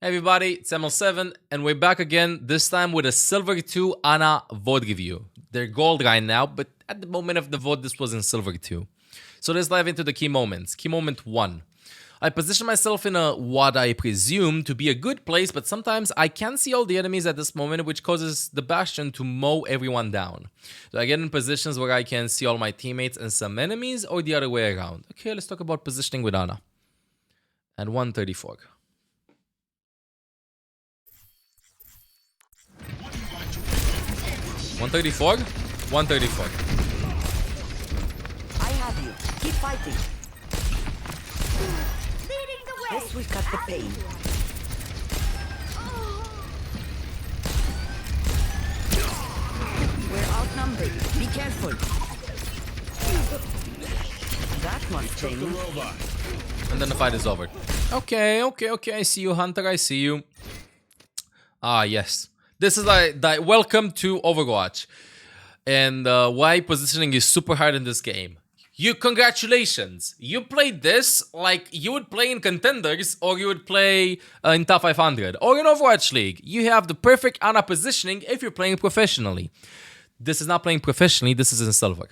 Hey everybody, it's mL7 and we're back again, this time with a Silver 2 Ana VOD review. They're gold right now, but at the moment of the VOD this was in Silver 2. So let's dive into the key moments. Key moment 1. I position myself in what I presume to be a good place, but sometimes I can't see all the enemies at this moment, which causes the Bastion to mow everyone down. Do I get in positions where I can see all my teammates and some enemies, or the other way around? Okay, let's talk about positioning with Ana. At 134. 134? 134. I have you. Keep fighting. Leading the way. This will cut the pain. We're outnumbered. Be careful. That must change. And then the fight is over. Okay. I see you, Hunter. I see you. Ah, yes. This is welcome to Overwatch. And why positioning is super hard in this game. Congratulations. You played this like you would play in Contenders, or you would play in Top 500, or in Overwatch League. You have the perfect Ana positioning if you're playing professionally. This is not playing professionally, this is in Silver.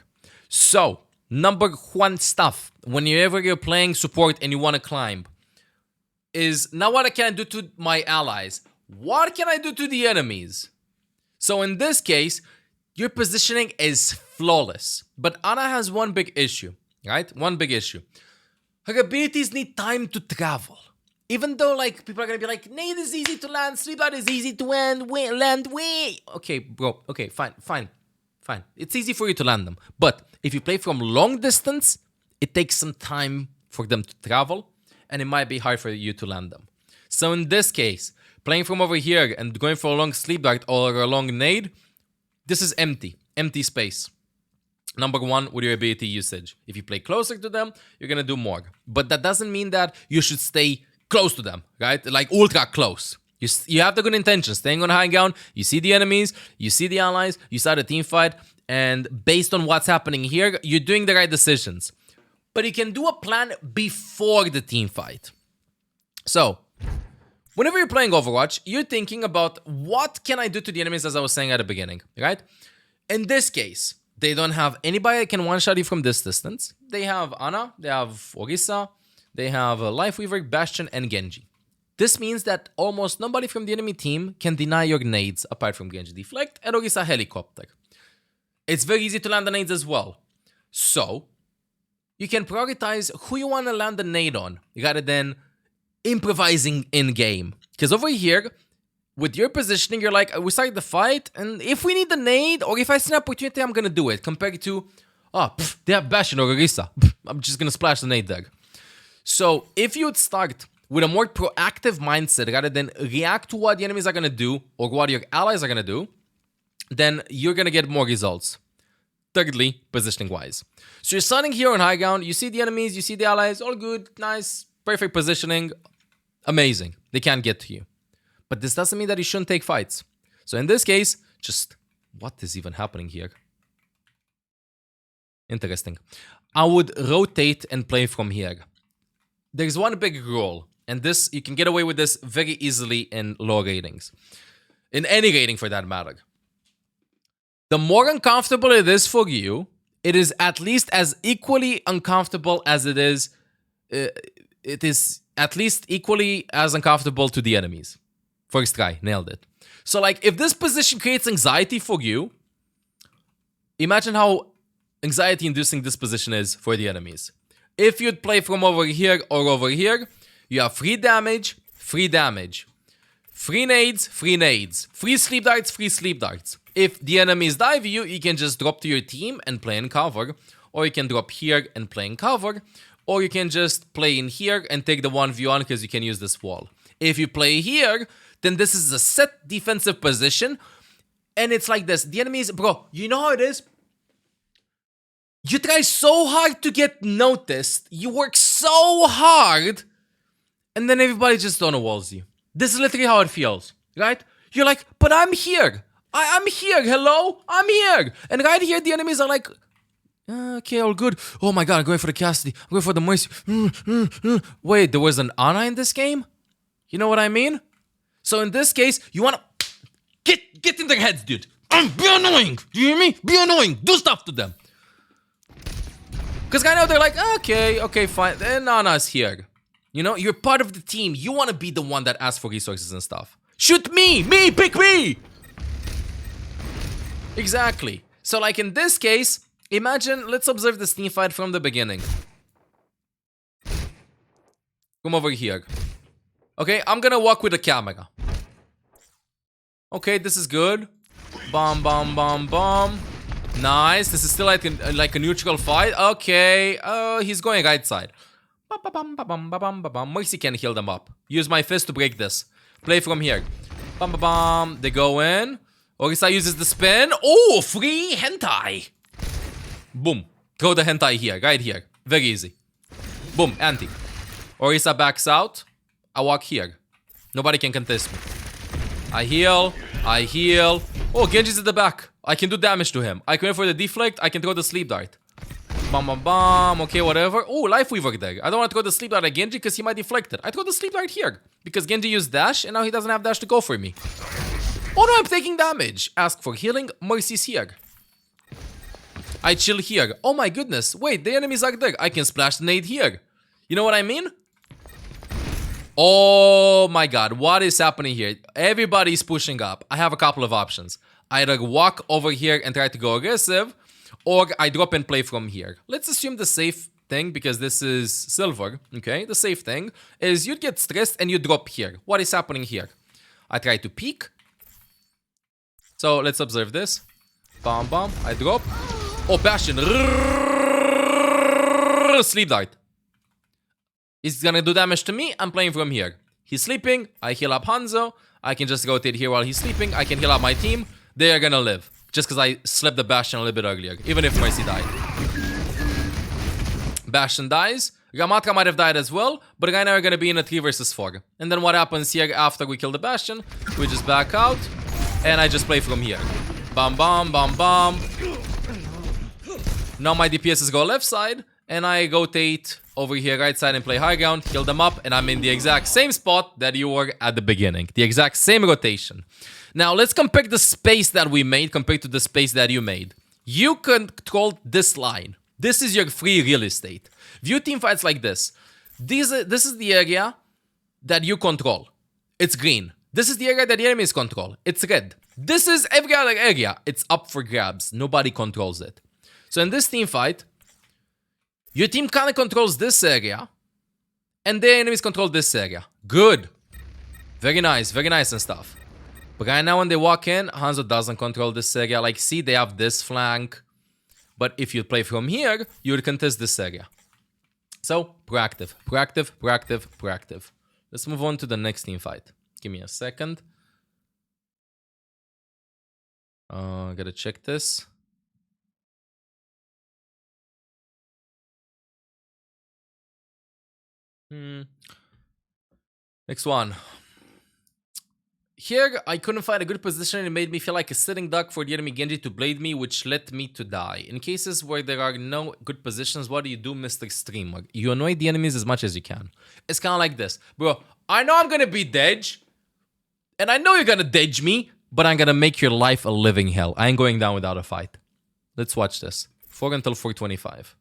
So, number one stuff, whenever you're playing support and you want to climb, is now what can I do to my allies? What can I do to the enemies? So in this case, your positioning is flawless. But Ana has one big issue, right? One big issue. Her abilities need time to travel. Even though, like, people are gonna be like, Nade is easy to land, Sleepout is easy to land. Okay, bro. Okay, fine. It's easy for you to land them. But if you play from long distance, it takes some time for them to travel, and it might be hard for you to land them. So in this case, playing from over here and going for a long sleep dart or a long nade, this is empty space. Number one, with your ability usage. If you play closer to them, you're gonna do more. But that doesn't mean that you should stay close to them, right? Like ultra close. You have the good intention, staying on high ground, you see the enemies, you see the allies, you start a team fight, and based on what's happening here, you're doing the right decisions. But you can do a plan before the team fight. So, whenever you're playing Overwatch, you're thinking about what can I do to the enemies, as I was saying at the beginning, right? In this case, they don't have anybody that can one-shot you from this distance. They have Ana, they have Orisa, they have Lifeweaver, Bastion, and Genji. This means that almost nobody from the enemy team can deny your nades, apart from Genji Deflect and Orisa Helicopter. It's very easy to land the nades as well. So, you can prioritize who you want to land the nade on, rather than improvising in-game. Because over here, with your positioning, you're like, we start the fight, and if we need the nade, or if I see an opportunity, I'm gonna do it. Compared to, they have Bastion or Orisa. I'm just gonna splash the nade there. So, if you would start with a more proactive mindset, rather than react to what the enemies are gonna do, or what your allies are gonna do, then you're gonna get more results. Thirdly, positioning-wise. So you're starting here on high ground, you see the enemies, you see the allies, all good, nice, perfect positioning. Amazing. They can't get to you. But this doesn't mean that you shouldn't take fights. So in this case, just what is even happening here? Interesting. I would rotate and play from here. There's one big rule, and this you can get away with this very easily in low ratings. In any rating for that matter. The more uncomfortable it is for you, it is at least as equally uncomfortable as it is at least equally as uncomfortable to the enemies. First try, nailed it. So like, if this position creates anxiety for you, imagine how anxiety-inducing this position is for the enemies. If you'd play from over here or over here, you have free damage, free nades, free sleep darts. If the enemies dive you, you can just drop to your team and play in cover, or you can drop here and play in cover, or you can just play in here and take the 1v1 because you can use this wall. If you play here, then this is a set defensive position, and it's like this. The enemies, bro, you know how it is? You try so hard to get noticed, you work so hard, and then everybody just stonewalls you. This is literally how it feels, right? You're like, but I'm here. I'm here, hello? I'm here. And right here, the enemies are like, okay, all good. Oh my god, I'm going for the Cassidy. I'm going for the Mercy. Wait, there was an Ana in this game? You know what I mean? So in this case, you wanna get in their heads, dude. Be annoying. Do you hear me? Be annoying. Do stuff to them. Because I know they're like, okay, fine. Then Nana's here. You know, you're part of the team. You want to be the one that asks for resources and stuff. Shoot me! Pick me! Exactly. So like in this case, imagine, let's observe this team fight from the beginning. Come over here. Okay, I'm gonna walk with the camera. Okay, this is good. Bomb. Nice. This is still like a neutral fight. Okay. He's going right side. Mercy can heal them up. Use my fist to break this. Play from here. They go in. Orisa uses the spin. Oh, free hentai. Boom. Throw the hentai here. Right here. Very easy. Boom. Anti. Orisa backs out. I walk here. Nobody can contest me. I heal. Oh, Genji's at the back. I can do damage to him. I can wait for the deflect. I can throw the sleep dart. Bam. Okay, whatever. Oh, life weaver there. I don't want to throw the sleep dart at Genji because he might deflect it. I throw the sleep dart here because Genji used dash and now he doesn't have dash to go for me. Oh no, I'm taking damage. Ask for healing. Mercy's here. I chill here. Oh my goodness. Wait, the enemies are there. I can splash the nade here. You know what I mean? Oh my god, what is happening here? Everybody's pushing up. I have a couple of options. Either walk over here and try to go aggressive, or I drop and play from here. Let's assume the safe thing, because this is silver, okay? The safe thing is you'd get stressed and you drop here. What is happening here? I try to peek. So let's observe this. Bam. I drop. Oh, Bastion. Sleep dart. He's gonna do damage to me. I'm playing from here. He's sleeping. I heal up Hanzo. I can just rotate here while he's sleeping. I can heal up my team. They are gonna live. Just because I slept the Bastion a little bit earlier. Even if Mercy died. Bastion dies. Ramatra might have died as well. But right now we're gonna be in a 3 versus 4. And then what happens here after we kill the Bastion? We just back out. And I just play from here. Bam. Now my DPSs go left side. And I rotate over here right side and play high ground, heal them up, and I'm in the exact same spot that you were at the beginning. The exact same rotation. Now let's compare the space that we made compared to the space that you made. You controlled this line. This is your free real estate. View team fights like this. This is the area that you control. It's green. This is the area that the enemies control. It's red. This is every other area. It's up for grabs. Nobody controls it. So in this team fight, your team kind of controls this area, and their enemies control this area. Good. Very nice and stuff. But right now when they walk in, Hanzo doesn't control this area. Like, see, they have this flank. But if you play from here, you would contest this area. So, proactive. Let's move on to the next team fight. Give me a second. Gotta check this. Next one. Here, I couldn't find a good position. It made me feel like a sitting duck for the enemy Genji to blade me, which led me to die. In cases where there are no good positions, what do you do, Mr. Streamer? You annoy the enemies as much as you can. It's kind of like this. Bro, I know I'm gonna be Dej, and I know you're gonna Dej me, but I'm gonna make your life a living hell. I ain't going down without a fight. Let's watch this. 4 until 425.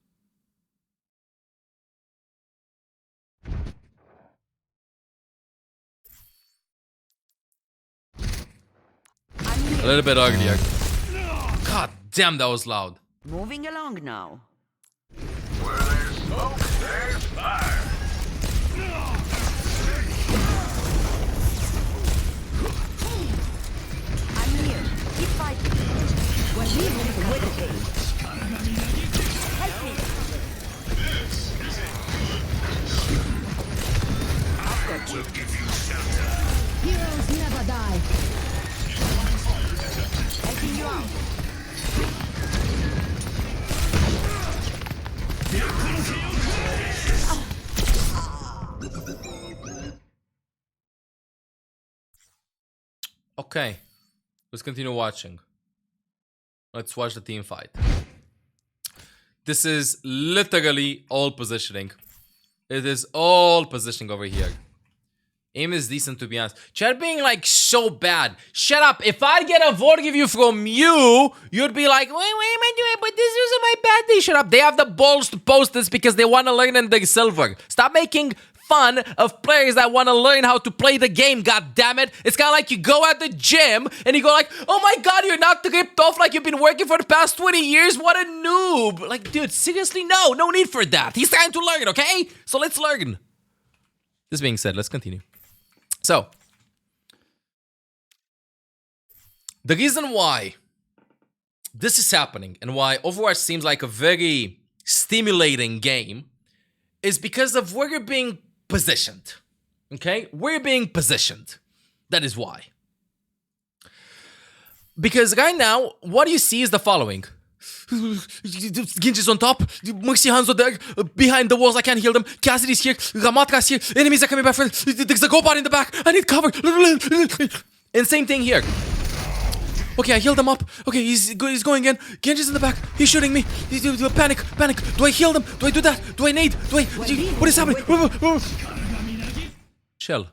A little bit uglier. God damn, that was loud. Moving along now. Where there's smoke, there's fire. I'm here. Keep fighting. When we move with the game. Help me. I've got you. We'll give you shelter. Heroes never die. Helping you out. Okay, let's continue watching. Let's watch the team fight. This is literally all positioning. It is all positioning over here. Aim is decent, to be honest. Chat being like so bad. Shut up. If I get a vote review from you, you'd be like, wait, what am I doing? But this isn't my bad day. Shut up. They have the balls to post this because they want to learn in the silver. Stop making fun of players that want to learn how to play the game, god damn it. It's kind of like you go at the gym and you go like, oh my god, you're not ripped off like you've been working for the past 20 years. What a noob. Like, dude, seriously, no need for that. He's trying to learn, okay? So let's learn. This being said, let's continue. So, the reason why this is happening and why Overwatch seems like a very stimulating game is because of where you're being positioned. Okay? Where you're being positioned. That is why. Because right now, what you see is the following. Genji's on top, Mercy Hanzo there, behind the walls, I can't heal them, Cassidy's here, Ramatra's here, enemies are coming back, there's a GoBot in the back, I need cover, and same thing here. Okay, I healed him up, okay, he's going in, Genji's in the back, he's shooting me, panic, do I heal them, do I do that, do I nade, what is happening, chill.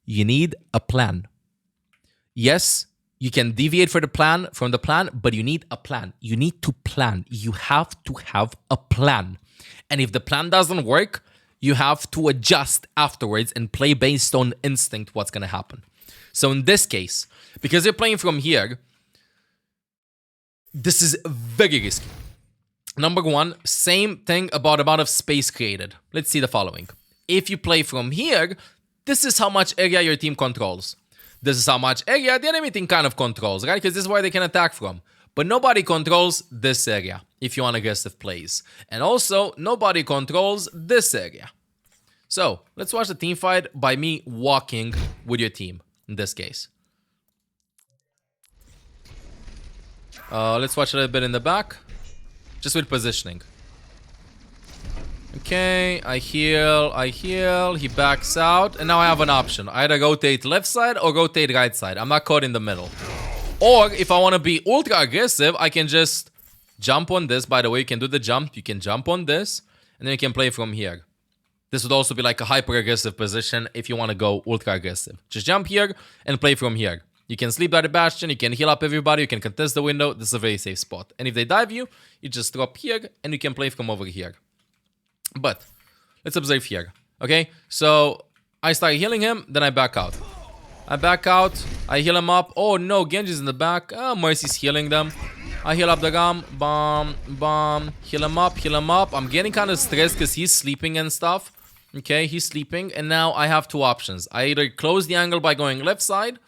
You need a plan. Yes, you can deviate from the plan, but you need a plan. You need to plan. You have to have a plan. And if the plan doesn't work, you have to adjust afterwards and play based on instinct what's going to happen. So in this case, because you're playing from here, this is very risky. Number one, same thing about amount of space created. Let's see the following. If you play from here, this is how much area your team controls. This is how much area the enemy team kind of controls, right? Because this is where they can attack from. But nobody controls this area if you want aggressive plays. And also, nobody controls this area. So, let's watch the team fight by me walking with your team, in this case. Let's watch a little bit in the back. Just with positioning. Okay, I heal, he backs out, and now I have an option. Either rotate left side or rotate right side. I'm not caught in the middle. Or, if I want to be ultra aggressive, I can just jump on this. By the way, you can do the jump. You can jump on this, and then you can play from here. This would also be like a hyper-aggressive position if you want to go ultra aggressive. Just jump here and play from here. You can sleep by the bastion, you can heal up everybody, you can contest the window. This is a very safe spot. And if they dive you, you just drop here, and you can play from over here. But let's observe here. Okay, so I start healing him, then I back out. I heal him up. Oh no, Genji's in the back. Mercy's healing them. I heal up the Ram. Bomb. Heal him up. I'm getting kind of stressed because he's sleeping and stuff. Okay, he's sleeping. And now I have two options. I either close the angle by going left side,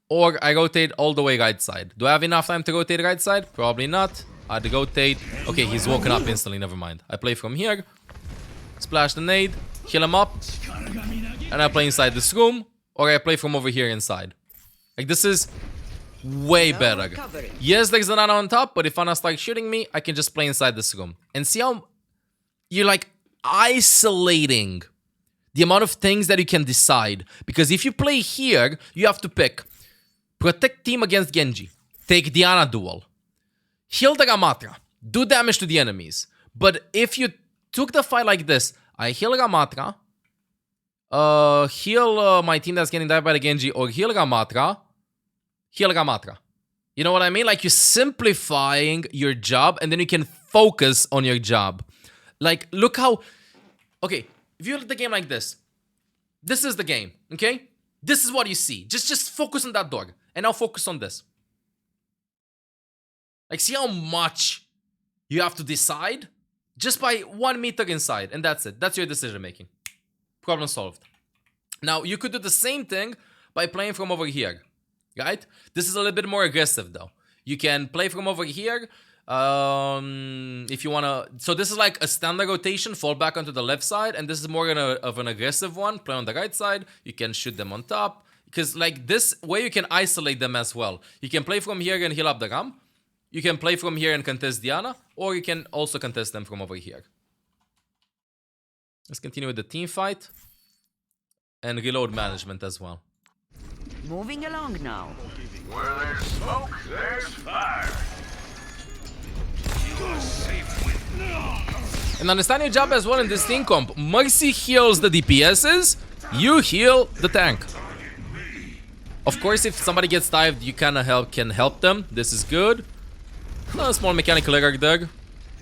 or I rotate all the way right side. Do I have enough time to rotate right side? Probably not. I'd rotate. Okay, he's woken up instantly. Never mind. I play from here. Splash the nade, heal him up, and I play inside this room, or I play from over here inside. Like, this is way better. Yes, there's an Ana on top, but if Ana starts shooting me, I can just play inside this room. And see how you're like isolating the amount of things that you can decide. Because if you play here, you have to pick protect team against Genji, take the Ana duel, heal the Ramatra, do damage to the enemies. But if you took the fight like this, I heal Ramatra, heal my team that's getting died by the Genji, or heal Ramatra. You know what I mean? Like, you're simplifying your job, and then you can focus on your job. Like, look how... Okay, if you look at the game like this, this is the game, okay? This is what you see. Just focus on that dog, and now focus on this. Like, see how much you have to decide? Just by 1 meter inside, and that's it. That's your decision making. Problem solved. Now, you could do the same thing by playing from over here, right? This is a little bit more aggressive, though. You can play from over here if you want to... So this is like a standard rotation, fall back onto the left side, and this is more of an aggressive one. Play on the right side. You can shoot them on top. Because like this way, you can isolate them as well. You can play from here and heal up the Ram. You can play from here and contest Diana, or you can also contest them from over here. Let's continue with the team fight and reload management as well. Moving along now. Where there's smoke, there's fire. You are safe with me. And understand your job as well in this team comp. Mercy heals the DPSs, you heal the tank. Of course, if somebody gets dived, you can help them. This is good. No small mechanical error there.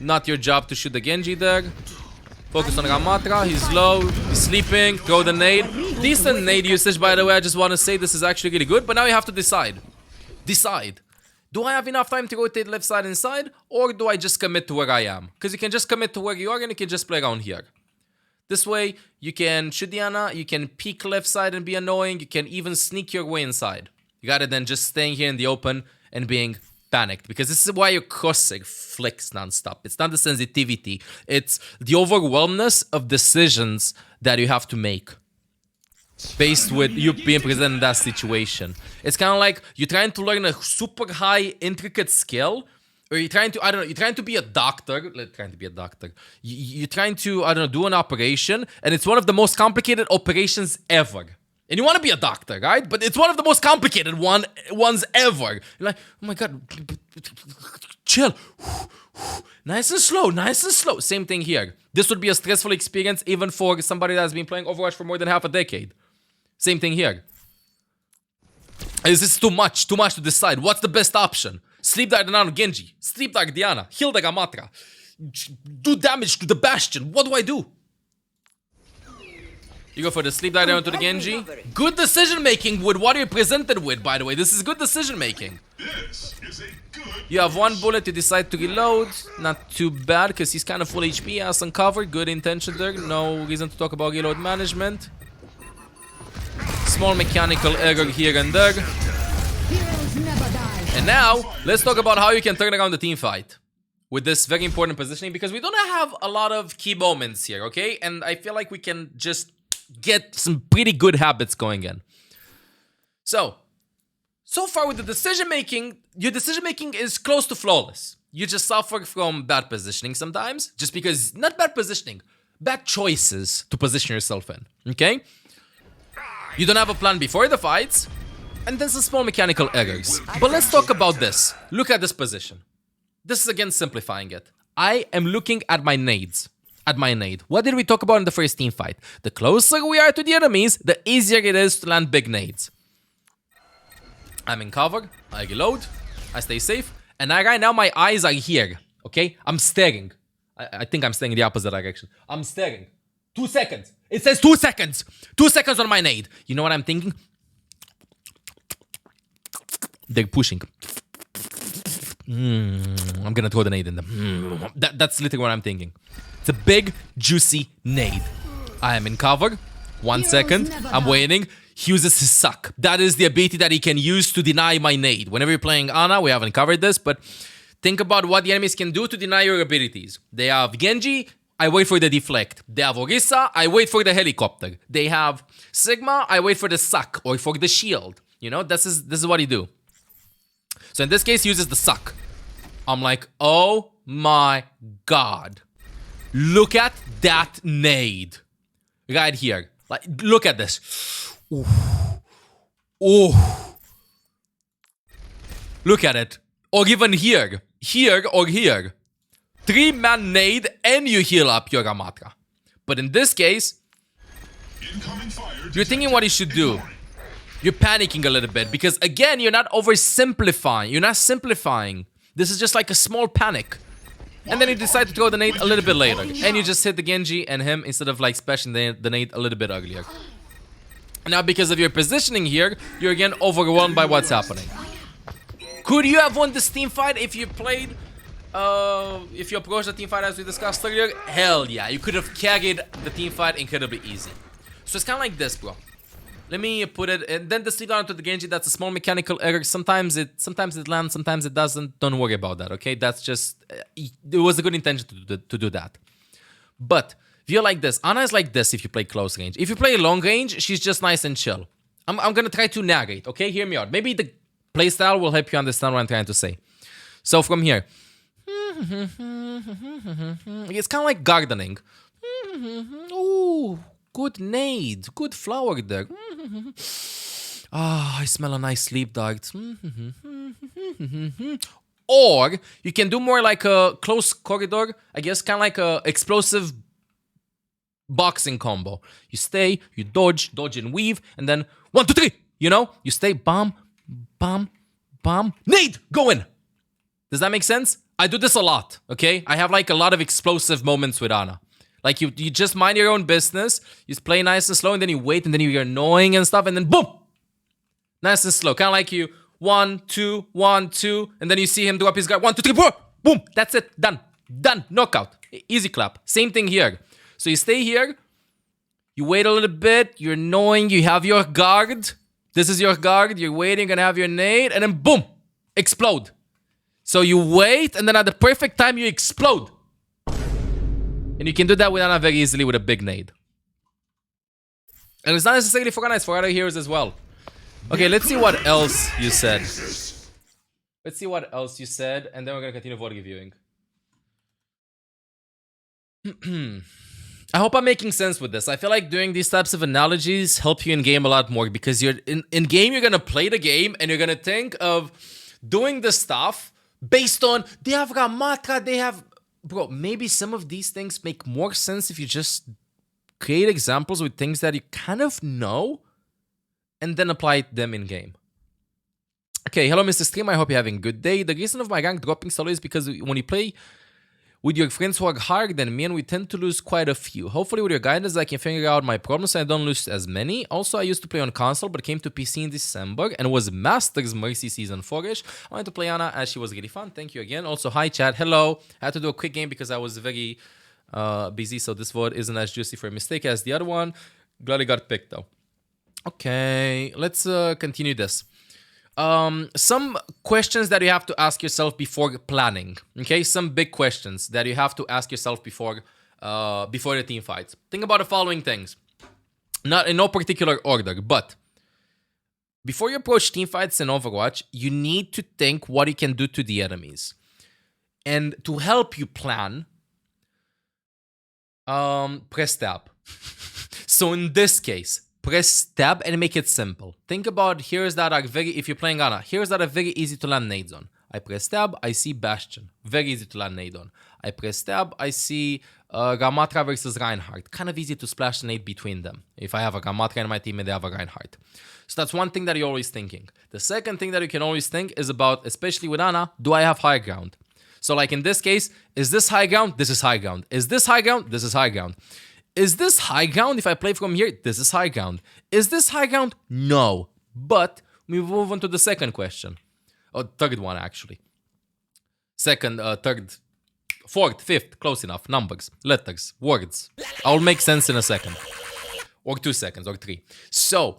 Not your job to shoot the Genji there. Focus on Ramatra. He's low. He's sleeping. Throw the nade. Decent nade usage, by the way. I just want to say this is actually really good. But now you have to decide. Decide. Do I have enough time to rotate left side inside? Or do I just commit to where I am? Because you can just commit to where you are and you can just play around here. This way, you can shoot Diana, you can peek left side and be annoying, you can even sneak your way inside. Rather than just staying here in the open and being panicked. Because this is why your crosshair flicks non-stop. It's not the sensitivity, it's the overwhelmness of decisions that you have to make. Faced with you being presented in that situation. It's kind of like you're trying to learn a super high, intricate skill. Or you're trying to, I don't know, you're trying to be a doctor. You're trying to, I don't know, do an operation. And it's one of the most complicated operations ever. And you want to be a doctor, right? But it's one of the most complicated ones ever. You're like, oh my god, chill. Nice and slow, nice and slow. Same thing here. This would be a stressful experience even for somebody that has been playing Overwatch for more than half a decade. Same thing here. Is this too much to decide? What's the best option? Sleep Dart on Genji. Sleep Dart Diana. Heal the Ramatra. Do damage to the Bastion. What do I do? You go for the Sleep Dart down to the Genji. Good decision making with what you're presented with, by the way. This is good decision making. You have one bullet to decide to reload. Not too bad, because he's kind of full HP. Has some cover. Good intention there. No reason to talk about reload management. Small mechanical error here and there. Heroes never die. And now, let's talk about how you can turn around the team fight with this very important positioning, because we don't have a lot of key moments here, okay? And I feel like we can just get some pretty good habits going in. So far with the decision-making, your decision-making is close to flawless. You just suffer from bad positioning sometimes, just because, not bad positioning, bad choices to position yourself in, okay? You don't have a plan before the fights, and there's some small mechanical errors. But let's talk about this. Look at this position. This is again simplifying it. I am looking at my nades. At my nade. What did we talk about in the first team fight? The closer we are to the enemies, the easier it is to land big nades. I'm in cover. I reload. I stay safe. And right now my eyes are here. Okay? I'm staring. I think I'm staring in the opposite direction. I'm staring. 2 seconds. It says 2 seconds. 2 seconds on my nade. You know what I'm thinking? They're pushing. I'm gonna throw the nade in them. That's literally what I'm thinking. It's a big, juicy nade. I am in cover. 1 second. I'm waiting. He uses his suck. That is the ability that he can use to deny my nade. Whenever you're playing Ana, we haven't covered this, but think about what the enemies can do to deny your abilities. They have Genji. I wait for the deflect. They have Orisa. I wait for the helicopter. They have Sigma. I wait for the suck or for the shield. You know, this is what he do. So in this case, he uses the suck. I'm like, oh my god. Look at that nade. Right here. Like, look at this. Ooh. Ooh. Look at it. Or even here. Here or here. 3-man nade and you heal up your Ramatra. But in this case, you're thinking what you should do. You're panicking a little bit because, again, you're not oversimplifying. You're not simplifying. This is just like a small panic. And then you decide to throw the nade a little bit later. And you just hit the Genji and him instead of like smashing the nade a little bit earlier. Now, because of your positioning here, you're again overwhelmed by what's happening. Could you have won this team fight if you played... if you approached the team fight as we discussed earlier? Hell yeah. You could have carried the team fight incredibly easy. So it's kind of like this, bro. Let me put it, and then the sleep down to the Genji, that's a small mechanical error. Sometimes it lands, sometimes it doesn't. Don't worry about that, okay? That's just, it was a good intention to do that. But, if you're like this, Ana is like this if you play close range. If you play long range, she's just nice and chill. I'm gonna try to narrate, okay? Hear me out. Maybe the playstyle will help you understand what I'm trying to say. So from here. It's kind of like gardening. Ooh. Good nade, good flower there. Ah, I smell a nice sleep dart. Or you can do more like a close corridor, I guess, kind of like a explosive boxing combo. You stay, you dodge and weave, and then 1, 2, 3. You know, you stay, bomb, bomb, bomb, nade, go in. Does that make sense? I do this a lot, okay? I have like a lot of explosive moments with Ana. Like you just mind your own business, you just play nice and slow, and then you wait, and then you're annoying and stuff, and then boom! Nice and slow. Kind of like you 1, 2, 1, 2, and then you see him drop his guard. 1, 2, 3, 4! Boom! That's it. Done. Done. Knockout. Easy clap. Same thing here. So you stay here, you wait a little bit, you're annoying, you have your guard. This is your guard, you're waiting, gonna have your nade, and then boom! Explode. So you wait, and then at the perfect time, you explode. And you can do that with Ana very easily with a big nade. And it's not necessarily for Ana, it's for other heroes as well. Okay, let's see what else you said. Let's see what else you said, and then we're gonna continue voting viewing. I hope I'm making sense with this. I feel like doing these types of analogies help you in game a lot more, because you're in game, you're gonna play the game and you're gonna think of doing the stuff based on they have Ramatra, they have, bro, maybe some of these things make more sense if you just create examples with things that you kind of know and then apply them in game. Okay, hello Mr. Stream, I hope you're having a good day. The reason of my rank dropping slowly is because when you play with your friends who are higher than me, and we tend to lose quite a few. Hopefully with your guidance I can figure out my problems and I don't lose as many. Also, I used to play on console but came to PC in December and was Masters Mercy Season 4ish. I wanted to play Ana as she was really fun. Thank you again. Also, hi chat, hello. I had to do a quick game because I was very busy, so this VOD isn't as juicy for a mistake as the other one. Glad it got picked though. Okay, let's continue this. Some questions that you have to ask yourself before planning. Okay, some big questions that you have to ask yourself before the team fights. Think about the following things. Not in no particular order, but before you approach team fights in Overwatch, you need to think what you can do to the enemies. And to help you plan, press tab. So in this case, press tab and make it simple. Think about heroes that are very, if you're playing Ana, heroes that are very easy to land nades on. I press tab, I see Bastion. Very easy to land nade on. I press tab, I see Ramatra versus Reinhardt. Kind of easy to splash a nade between them. If I have a Ramatra in my team and they have a Reinhardt. So that's one thing that you're always thinking. The second thing that you can always think is about, especially with Ana, do I have high ground? So like in this case, is this high ground? This is high ground. Is this high ground? This is high ground. Is this high ground? If I play from here, this is high ground. Is this high ground? No. But we move on to the second question. Or third one, actually. Second, third, fourth, fifth, close enough. Numbers, letters, words. I'll make sense in a second. Or 2 seconds, or 3. So,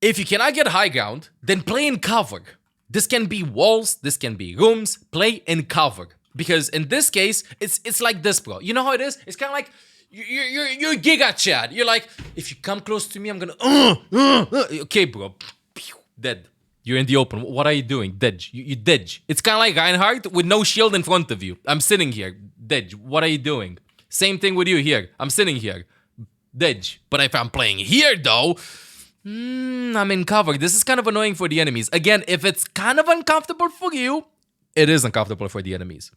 if you cannot get high ground, then play in cover. This can be walls, this can be rooms. Play in cover. Because in this case, it's like this, bro. You know how it is? It's kind of like you're Giga Chad. You're like, if you come close to me, I'm gonna okay, bro. Dead. You're in the open. What are you doing? Dead. You dead. It's kind of like Reinhardt with no shield in front of you. I'm sitting here. Dead. What are you doing? Same thing with you here. I'm sitting here. Dead. But if I'm playing here, though, I'm in cover. This is kind of annoying for the enemies. Again, if it's kind of uncomfortable for you, it is uncomfortable for the enemies.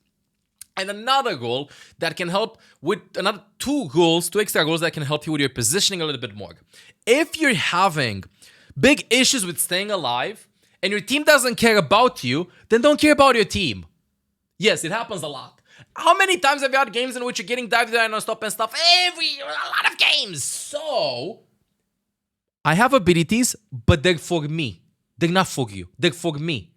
And another goal that can help with another 2 extra goals that can help you with your positioning a little bit more. If you're having big issues with staying alive and your team doesn't care about you, then don't care about your team. Yes, it happens a lot. How many times have you had games in which you're getting dived there non-stop and stuff? A lot of games. So, I have abilities, but they're for me. They're not for you. They're for me.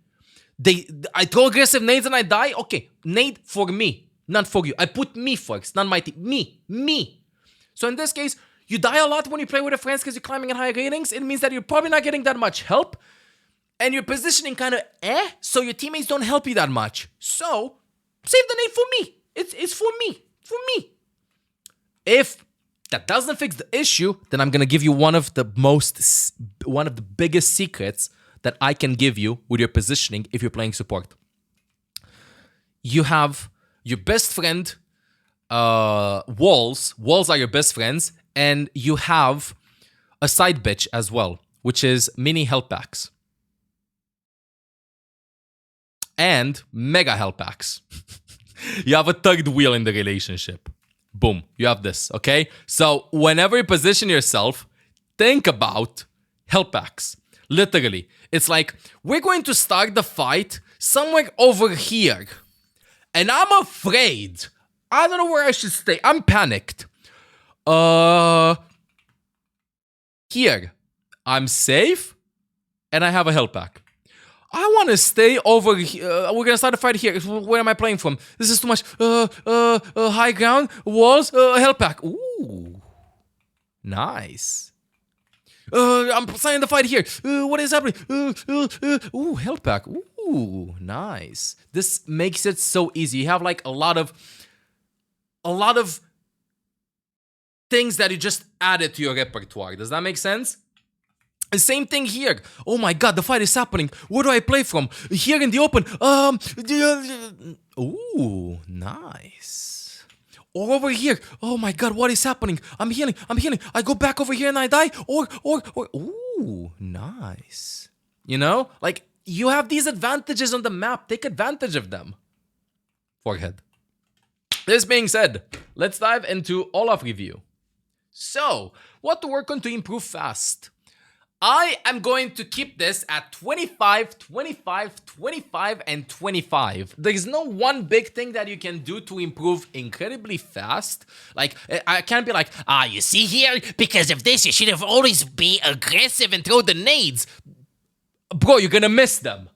I throw aggressive nades and I die. Okay, nade for me, not for you. I put me first, not my team. Me. So in this case, you die a lot when you play with your friends because you're climbing in higher ratings. It means that you're probably not getting that much help. And your positioning kind of so your teammates don't help you that much. So, save the nade for me. It's for me. If that doesn't fix the issue, then I'm going to give you one of the biggest secrets that I can give you with your positioning if you're playing support. You have your best friend, walls. Walls are your best friends. And you have a side bitch as well, which is mini health packs. and mega health packs. You have a third wheel in the relationship. Boom, you have this, okay? So whenever you position yourself, think about health packs. Literally, it's like, we're going to start the fight somewhere over here. And I'm afraid. I don't know where I should stay. I'm panicked. Here. I'm safe. And I have a health pack. I want to stay over here. We're going to start a fight here. Where am I playing from? This is too much. High ground, walls, health pack. Ooh. Nice. I'm starting the fight here. What is happening? Ooh, health pack. Ooh, nice. This makes it so easy. You have like a lot of things that you just added to your repertoire. Does that make sense? The same thing here. Oh my god, the fight is happening. Where do I play from? Here in the open. Ooh, nice. Or over here. Oh my god, what is happening? I'm healing. I go back over here and I die. Or. Ooh, nice. You know? Like, you have these advantages on the map. Take advantage of them. Forehead. This being said, let's dive into Olaf review. So, what to work on to improve fast? I am going to keep this at 25, 25, 25, and 25. There is no one big thing that you can do to improve incredibly fast. Like, I can't be like, you see here? Because of this, you should have always be aggressive and throw the nades. Bro, you're gonna miss them.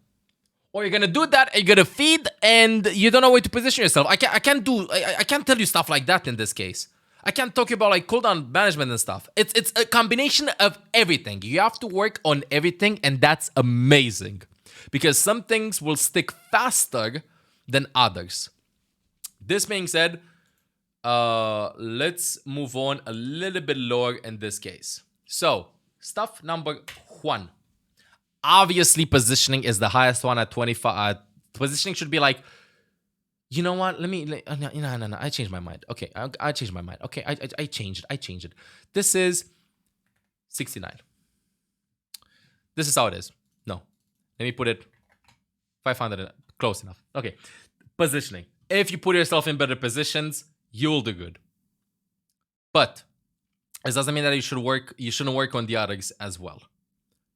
Or you're gonna do that, and you're gonna feed, and you don't know where to position yourself. I can't tell you stuff like that in this case. I can't talk about like cooldown management and stuff. It's a combination of everything. You have to work on everything, and that's amazing. Because some things will stick faster than others. This being said, let's move on a little bit lower in this case. So, stuff number 1. Obviously, positioning is the highest one at 25. Positioning should be like, you know what? No. I changed my mind. Okay, I changed my mind. Okay, I changed it. This is 69. This is how it is. No. Let me put it 500. Close enough. Okay. Positioning. If you put yourself in better positions, you'll do good. But this doesn't mean that you shouldn't work on the others as well.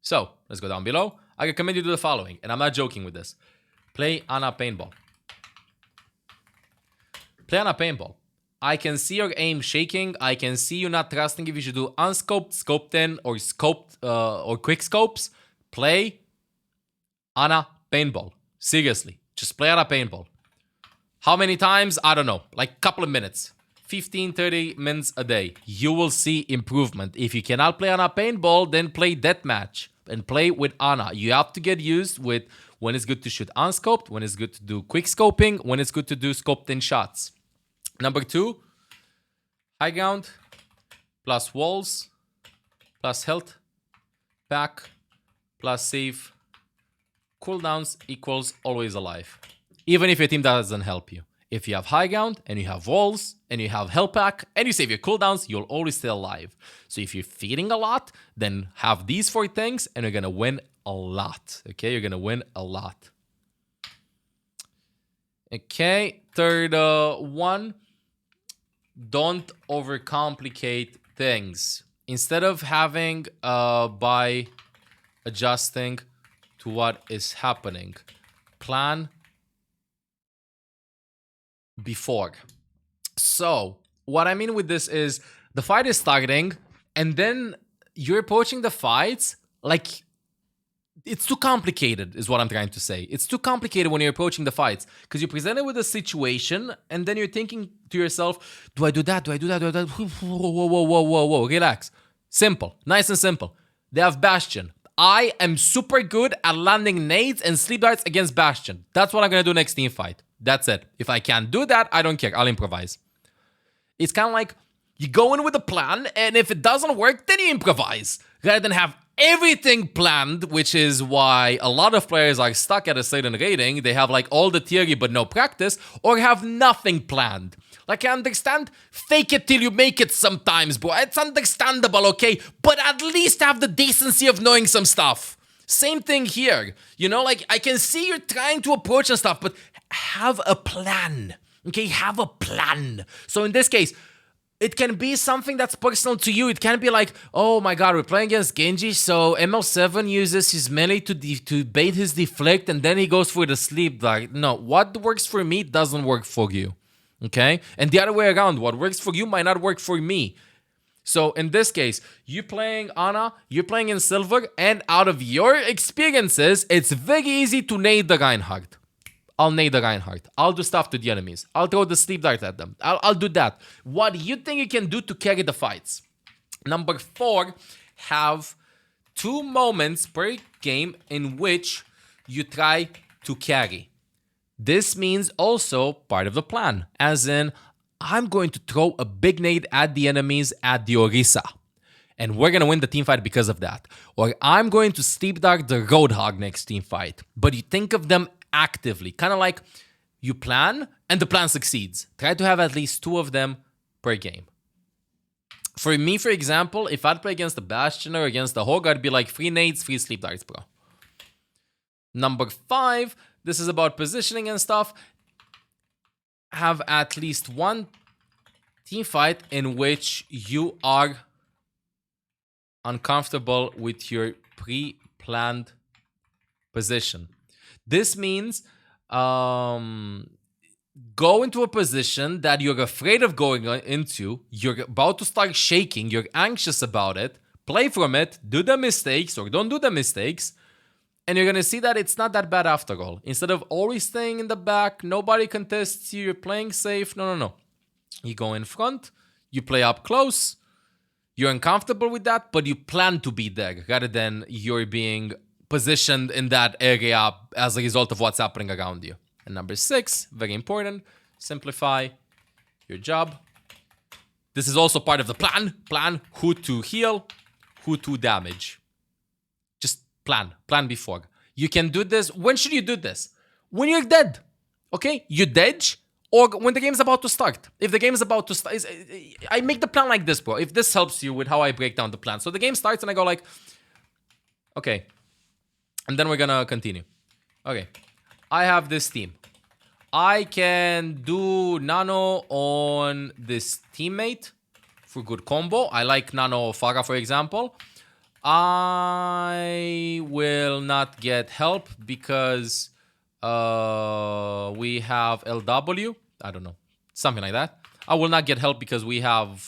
So, let's go down below. I recommend you do the following, and I'm not joking with this. Play Ana Paintball. Play on a paintball. I can see your aim shaking. I can see you not trusting if you should do unscoped, scoped in, or scoped, or quick scopes. Play on a paintball. Seriously. Just play on a paintball. How many times? I don't know. Like a couple of minutes. 15, 30 minutes a day. You will see improvement. If you cannot play on a paintball, then play deathmatch. And play with Ana. You have to get used with when it's good to shoot unscoped, when it's good to do quick scoping, when it's good to do scoped in shots. Number 2, high ground, plus walls, plus health, pack, plus save, cooldowns equals always alive. Even if your team doesn't help you. If you have high ground, and you have walls, and you have health pack, and you save your cooldowns, you'll always stay alive. So if you're feeding a lot, then have these 4 things, and you're gonna win a lot. Okay, you're gonna win a lot. Okay, third one. Don't overcomplicate things. Instead of having by adjusting to what is happening, plan before. So what I mean with this is the fight is starting and then you're approaching the fights like it's too complicated is what I'm trying to say. It's too complicated when you're approaching the fights because you're presented with a situation and then you're thinking to yourself, do I do that? Do I do that? Do I do that? Whoa. Relax. Simple. Nice and simple. They have Bastion. I am super good at landing nades and sleep darts against Bastion. That's what I'm going to do next team fight. That's it. If I can't do that, I don't care. I'll improvise. It's kind of like you go in with a plan and if it doesn't work, then you improvise. Rather than have everything planned, which is why a lot of players are stuck at a certain rating. They have like all the theory but no practice, or have nothing planned. Like I understand, fake it till you make it sometimes, bro. It's understandable, okay? But at least have the decency of knowing some stuff. Same thing here. You know, like I can see you're trying to approach and stuff, but have a plan. Okay, have a plan. So in this case, it can be something that's personal to you. It can be like, oh my god, we're playing against Genji, so mL7 uses his melee to bait his deflect, and then he goes for the sleep dart. No, what works for me doesn't work for you. Okay? And the other way around, what works for you might not work for me. So in this case, you're playing Ana, you're playing in Silver, and out of your experiences, it's very easy to nade the Reinhardt. I'll nade the Reinhardt. I'll do stuff to the enemies. I'll throw the sleep dart at them. I'll do that. What do you think you can do to carry the fights? Number 4, have 2 moments per game in which you try to carry. This means also part of the plan, as in, I'm going to throw a big nade at the enemies at the Orisa, and we're going to win the team fight because of that. Or I'm going to sleep dart the Roadhog next team fight. But you think of them actively, kind of like you plan and the plan succeeds. Try to have at least 2 of them per game. For me, for example, if I'd play against the Bastion or against the Hog, I'd be like 3 nades, 3 sleep darts, bro. Number 5, this is about positioning and stuff. Have at least 1 team fight in which you are uncomfortable with your pre-planned position. This means go into a position that you're afraid of going into, you're about to start shaking, you're anxious about it, play from it, do the mistakes or don't do the mistakes, and you're going to see that it's not that bad after all. Instead of always staying in the back, nobody contests you, you're playing safe. No. You go in front, you play up close, you're uncomfortable with that, but you plan to be there rather than you're being positioned in that area as a result of what's happening around you. And number 6, very important, simplify your job. This is also part of the plan. Plan who to heal, who to damage. Plan before. You can do this. When should you do this? When you're dead. Okay? You dead, or when the game's about to start. If the game's about to start, I make the plan like this, bro. If this helps you with how I break down the plan. So the game starts and I go like, okay. And then we're gonna continue. Okay. I have this team. I can do nano on this teammate for good combo. I like nano Farah, for example. I will not get help because we have LW. I don't know. Something like that. I will not get help because we have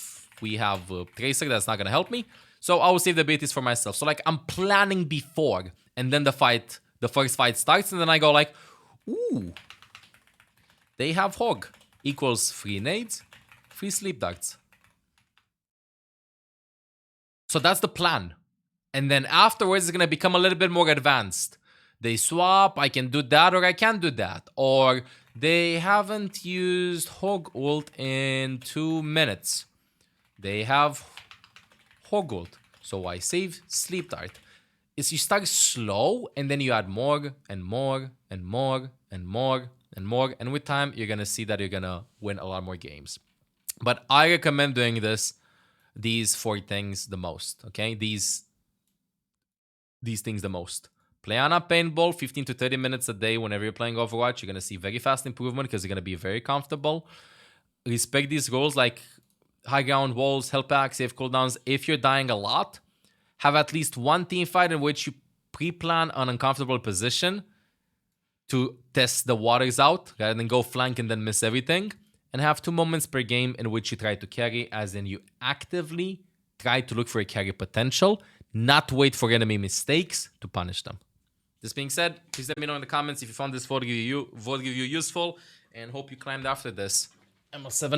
Tracer that's not going to help me. So I will save the abilities for myself. So like I'm planning before, and then the first fight starts, and then I go like, ooh, they have Hog equals 3 nades, 3 sleep darts. So that's the plan. And then afterwards, it's going to become a little bit more advanced. They swap, I can do that or I can't do that. Or they haven't used Hog ult in 2 minutes. They have Hog ult. So I save sleep dart. Is you start slow and then you add more and more and more and more and more. And with time, you're going to see that you're going to win a lot more games. But I recommend doing these 4 things the most. Okay? These things the most. Play Ana paintball 15 to 30 minutes a day whenever you're playing Overwatch. You're going to see very fast improvement because you're going to be very comfortable. Respect these rules like high ground walls, health packs, safe cooldowns. If you're dying a lot, have at least 1 team fight in which you pre-plan an uncomfortable position to test the waters out rather than go flank and then miss everything. And have 2 moments per game in which you try to carry, as in you actively try to look for a carry potential, not wait for enemy mistakes to punish them. This being said, please let me know in the comments if you found this VOD review useful, and hope you climbed after this. mL7